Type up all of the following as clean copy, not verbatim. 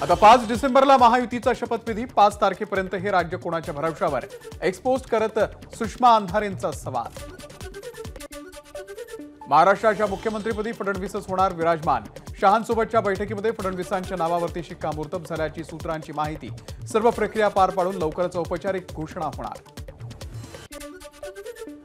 आता 5 डिसेंबरला महायुतीचा शपथविधी। 5 तारखेपर्यंत हे राज्य कोणाच्या भरवशावर एक्सपोज करत सुषमा अंधारेंचा सवाल। महाराष्ट्राच्या मुख्यमंत्रीपदी फडणवीसच होणार विराजमान। शहांसोबतच्या बैठकीमध्ये फडणवीसांच्या नावावरती शिक्कामोर्तब झाल्याची सूत्रांची माहिती। सर्व प्रक्रिया पार पाडून लवकरच औपचारिक घोषणा होणार।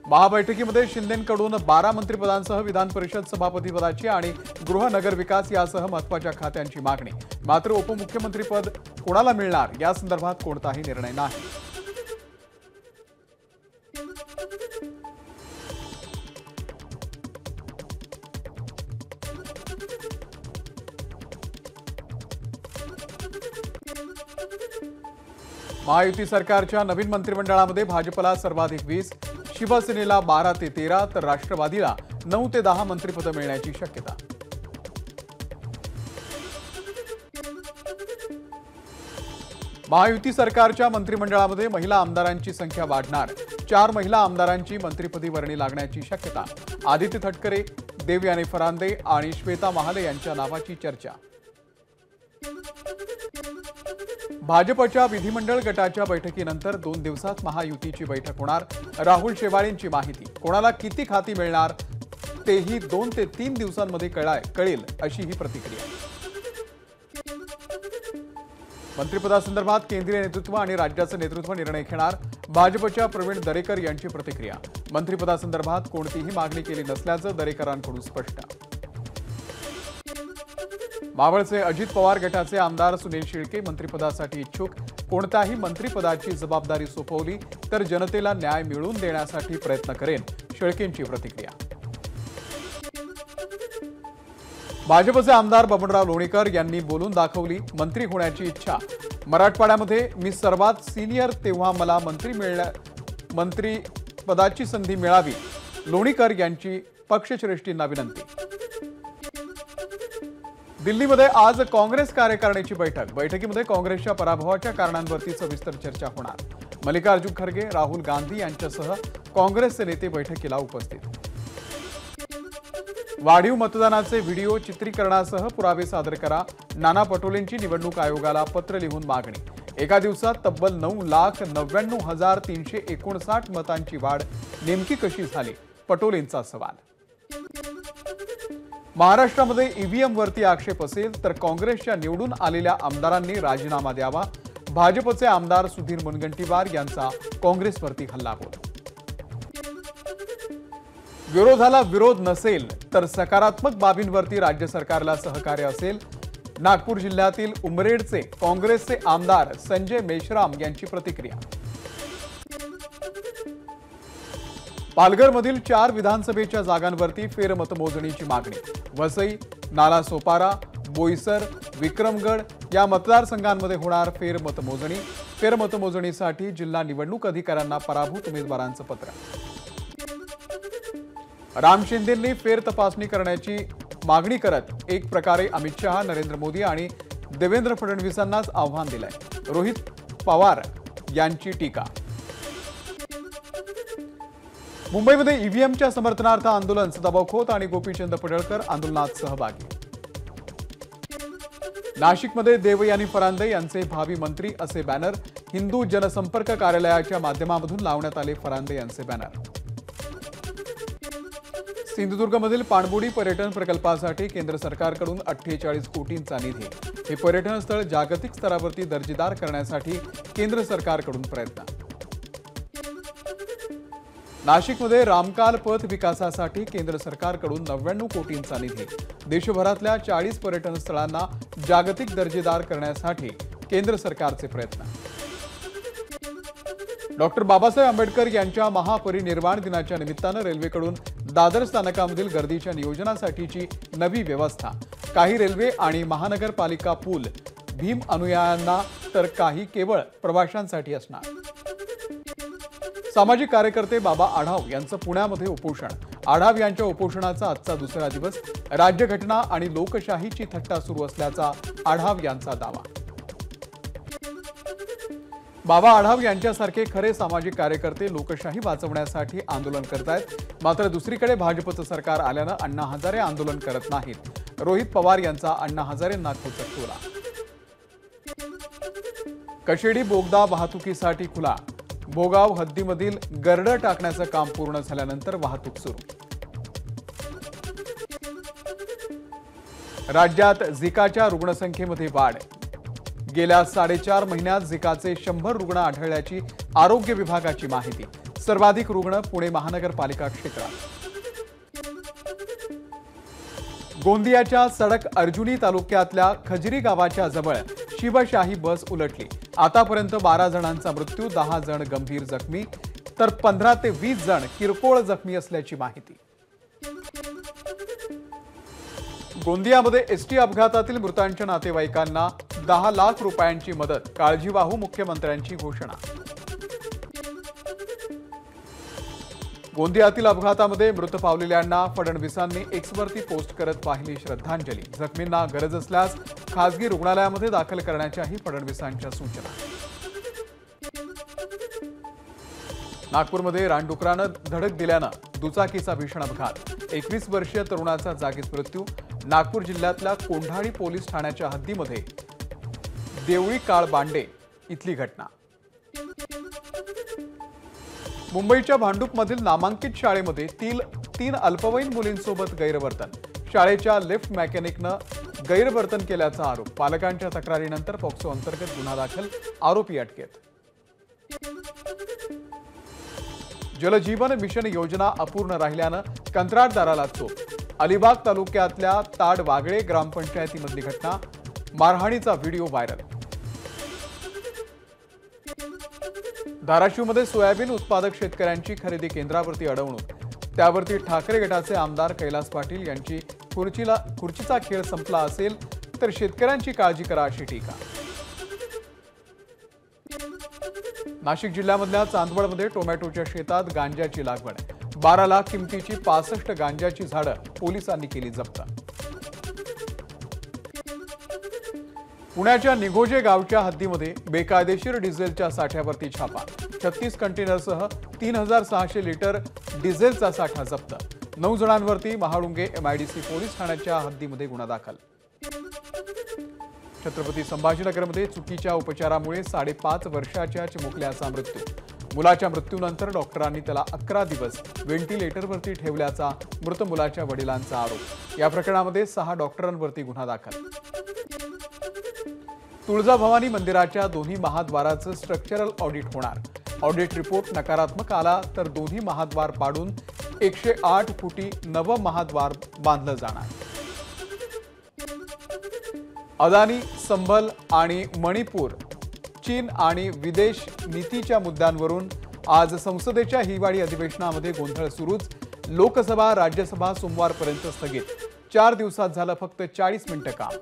महाबैठकीमध्ये शिंदेंकडून 12 मंत्रिपदांसह विधान परिषद सभापतीपदाची आणि गृह नगर विकास यासह महत्त्वाच्या खात्यांची मागणी। मात्र उपमुख्यमंत्रीपद कोणाला मिळणार या संदर्भात कोणताही निर्णय नाही। महायुती सरकारच्या नवीन मंत्रिमंडळामध्ये भाजपला सर्वाधिक 20, शिवसेनेला 12 ते 13 तर राष्ट्रवादीला 9 ते 10 मंत्रिपदं मिळण्याची शक्यता। महायुती सरकारच्या मंत्रिमंडळामध्ये महिला आमदारांची संख्या वाढणार। 4 महिला आमदारांची मंत्रिपदी वर्णी लागण्याची शक्यता। आदित्य तटकरे, देवयानी फरांदे आणि श्वेता महाले यांच्या नावाची चर्चा। भाजपच्या विधिमंडळ गटाच्या बैठकीनंतर 2 दिवसात महायुतीची बैठक होणार। राहुल शेवाळेंची माहिती। कोणाला किती खाती मिळणार तेही 2 ते 3 दिवसांमध्ये कळेल अशी ही प्रतिक्रिया। मंत्रिपदासंदर्भात केंद्रीय नेतृत्व आणि राज्याचे नेतृत्व निर्णय घेणार। भाजपच्या प्रवीण दरेकर यांची प्रतिक्रिया। मंत्रिपदासंदर्भात कोणतीही मागणी केली नसल्याचं दरेकरांकडून स्पष्ट। मावळचे अजित पवार गटाचे आमदार सुनील शिळके मंत्रिपदासाठी इच्छुक। कोणत्याही मंत्रिपदाची जबाबदारी सोपवली तर जनतेला न्याय मिळवून देण्यासाठी प्रयत्न करेन, शिळकेंची प्रतिक्रिया। भाजपचे आमदार बबनराव लोणीकर यांनी बोलून दाखवली मंत्री होण्याची इच्छा। मराठवाड्यामध्ये मी सर्वात सिनियर तेव्हा मला मंत्रिपदाची संधी मिळावी, लोणीकर यांची पक्षश्रेष्ठींना विनंती। दिल्लीमध्ये आज काँग्रेस कार्यकारिणीची बैठक। बैठकीमध्ये काँग्रेसच्या पराभवाच्या कारणांवरती सविस्तर चर्चा होणार। मल्लिकार्जुन खरगे, राहुल गांधी यांच्यासह काँग्रेसचे नेते बैठकीला उपस्थित। वाढीव मतदानाचे व्हिडिओ चित्रीकरणासह पुरावे सादर करा। नाना पटोलेंची निवडणूक आयोगाला पत्र लिहून मागणी। एका दिवसात तब्बल 9,99,359 मतांची वाढ नेमकी कशी झाली, पटोलेंचा सवाल। महाराष्ट्रामध्ये ईव्हीएम वरती आक्षेप असेल तर काँग्रेसच्या निवडून आलेल्या आमदारांनी राजीनामा द्यावा। भाजपचे आमदार सुधीर मुनगंटीवार यांचा काँग्रेसवरती हल्लाबोल। विरोधाला विरोध नसेल तर सकारात्मक बाबींवरती राज्य सरकारला सहकार्य असेल। नागपूर जिल्ह्यातील उमरेडचे काँग्रेसचे आमदार संजय मेश्राम यांची प्रतिक्रिया। पालघरमधील 4 विधानसभेच्या जागांवरती फेरमतमोजणीची मागणी। वसई, नालासोपारा, बोईसर, विक्रमगड या मतदारसंघांमध्ये होणार फेरमतमोजणी। फेरमतमोजणीसाठी जिल्हा निवडणूक अधिकाऱ्यांना पराभूत उमेदवारांचं पत्र। राम शिंदेंनी फेर तपासणी करण्याची मागणी करत एक प्रकारे अमित शहा, नरेंद्र मोदी आणि देवेंद्र फडणवीसांनाच आव्हान दिलंय। रोहित पवार यांची टीका। मुंबईमध्ये ईव्हीएमच्या समर्थनार्थ आंदोलन। सदाभाऊ खोत आणि गोपीचंद पडळकर आंदोलनात सहभागी। नाशिकमध्ये देवयानी फरांदे यांचे भावी मंत्री असे बॅनर। हिंदू जनसंपर्क कार्यालयाच्या माध्यमातून लावण्यात आले फरांदे यांचे बॅनर। सिंधुदुर्गमधील पाणबुडी पर्यटन प्रकल्पासाठी केंद्र सरकारकडून 48 कोटींचा निधी। हे पर्यटन स्थळ जागतिक स्तरावरती दर्जेदार करण्यासाठी केंद्र सरकारकडून प्रयत्न। नाशिकमध्ये रामकाल पथ विकासासाठी केंद्र सरकारकडून 99 कोटींचा निधी। देशभरातल्या 40 पर्यटन स्थळांना जागतिक दर्जेदार करण्यासाठी केंद्र सरकारचे प्रयत्न। डॉक्टर बाबासाहेब आंबेडकर यांच्या महापरिनिर्वाण दिनाच्या निमित्तानं रेल्वेकडून दादर स्थानकामधील गर्दीच्या नियोजनासाठीची नवी व्यवस्था। काही रेल्वे आणि महानगरपालिका पूल भीम अनुयायांना तर काही केवळ प्रवाशांसाठी असणार। सामाजिक कार्यकर्ते बाबा आढाव यांचं पुण्यामध्ये उपोषण। आढाव यांच्या उपोषणाचा आजचा दुसरा दिवस। राज्यघटना आणि लोकशाहीची थट्टा सुरू असल्याचा आढाव यांचा दावा। बाबा आढाव यांच्यासारखे खरे सामाजिक कार्यकर्ते लोकशाही वाचवण्यासाठी आंदोलन करतायत। मात्र दुसरीकडे भाजपचं सरकार आल्यानं अण्णा हजारे आंदोलन करत नाहीत। रोहित पवार यांचा अण्णा हजारेंना खोचक टोला। कशेडी बोगदा वाहतुकीसाठी खुला। भोगाव हद्दीमधील गर्डर टाकण्याचं काम पूर्ण झाल्यानंतर वाहतूक सुरू। राज्यात झिकाच्या रुग्णसंख्येमध्ये वाढ। गेल्या 4.5 महिन्यात झिकाचे 100 रुग्ण आढळल्याची आरोग्य विभागाची माहिती। सर्वाधिक रुग्ण पुणे महानगरपालिका क्षेत्रात। गोंदियाच्या सडक अर्जुनी तालुक्यातल्या खजरी गावाच्या जवळ शिवशाही बस उलटली। आतापर्यंत 12 जणांचा मृत्यू, 10 जण गंभीर जखमी तर 15 ते 20 जण किरकोळ जखमी असल्याची माहिती। गोंदियामध्ये एसटी अपघातातील मृतांच्या नातेवाईकांना 10 लाख रुपयांची मदत। काळजीवाहू मुख्यमंत्र्यांची घोषणा। गोंदियातील अपघातामध्ये मृत पावलेल्यांना फडणवीसांनी एक्सवरती पोस्ट करत वाहिली श्रद्धांजली। जखमींना गरज असल्यास खासगी रुग्णालयामध्ये दाखल करण्याच्याही फडणवीसांच्या सूचना। नागपूरमध्ये रानडुकरानं धडक दिल्यानं दुचाकीचा भीषण अपघात। 21 वर्षीय तरुणाचा जागीच मृत्यू। नागपूर जिल्ह्यातल्या कोंढाळी पोलीस ठाण्याच्या हद्दीमध्ये देवळी काळबांडे इथली घटना। मुंबईच्या भांडूपमधील नामांकित शाळेमध्ये 3 अल्पवयीन मुलींसोबत गैरवर्तन। शाळेच्या लिफ्ट मेकॅनिकनं गैरवर्तन केल्याचा आरोप। पालकांच्या तक्रारीनंतर पॉक्सो अंतर्गत गुन्हा दाखल, आरोपी अटकेत। जलजीवन मिशन योजना अपूर्ण राहिल्यानं कंत्राटदाराला चोप। अलिबाग तालुक्यातल्या ताड वागळे ग्रामपंचायतीमधली घटना। मारहाणीचा व्हिडिओ व्हायरल। धाराशिवमध्ये सोयाबीन उत्पादक शेतकऱ्यांची खरेदी केंद्रावरती अडवणूक। त्यावरती ठाकरे गटाचे आमदार कैलास पाटील यांची खुर्चीचा खेळ संपला असेल तर शेतकऱ्यांची काळजी करा अशी टीका। नाशिक जिल्ह्यामधल्या चांदवडमध्ये टोमॅटोच्या शेतात गांजाची लागवड। 12 लाख किमतीची 65 गांजाची झाडं पोलिसांनी केली जप्त। पुण्याच्या निघोजे गावच्या हद्दीमध्ये बेकायदेशीर डिझेलच्या साठ्यावरती छापा। 36 कंटेनरसह 3600 लिटर डिझेलचा साठा जप्त। 9 जणांवरती महाळुंगे MIDC पोलीस ठाण्याच्या हद्दीमध्ये गुन्हा दाखल। छत्रपती संभाजीनगरमध्ये चुकीच्या उपचारामुळे 5.5 वर्षाच्या चिमुकल्याचा मृत्यू। मुलाच्या मृत्यूनंतर डॉक्टरांनी त्याला 11 दिवस व्हेंटिलेटरवरती ठेवल्याचा मृत मुलाच्या वडिलांचा आरोप। या प्रकरणामध्ये 6 डॉक्टरांवरती गुन्हा दाखल। तुळजाभवानी मंदिराच्या दोन्ही महाद्वाराचं स्ट्रक्चरल ऑडिट होणार। ऑडिट रिपोर्ट नकारात्मक आला तर दोन्ही महाद्वार पाडून 108 फुटी नवं महाद्वार बांधलं जाणार। अदानी, संभल आणि मणिपूर, चीन आणि विदेश नीतीच्या मुद्द्यांवरून आज संसदेच्या हिवाळी अधिवेशनामध्ये गोंधळ सुरूच। लोकसभा, राज्यसभा सोमवारपर्यंत स्थगित। 4 दिवसात झालं फक्त 40 मिनिटं काम।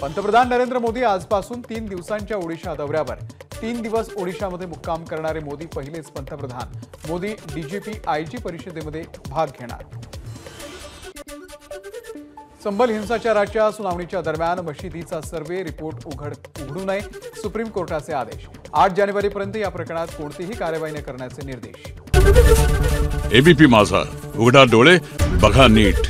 पंतप्रधान नरेंद्र मोदी आजपासून 3 दिवसांच्या ओडिशा दौऱ्यावर। 3 दिवस ओडिशामध्ये मुक्काम करणारे मोदी पहिलेच पंतप्रधान। मोदी DGP IG परिषदेमध्ये भाग घेणार। संभल हिंसाचाराच्या सुनावणीच्या दरम्यान मशिदीचा सर्व्हे रिपोर्ट उघडू नये, सुप्रीम कोर्टाचे आदेश। 8 जानेवारीपर्यंत या प्रकरणात कोणतीही कार्यवाही न करण्याचे निर्देश। ABP माझा, उघडा डोळे बघा नीट।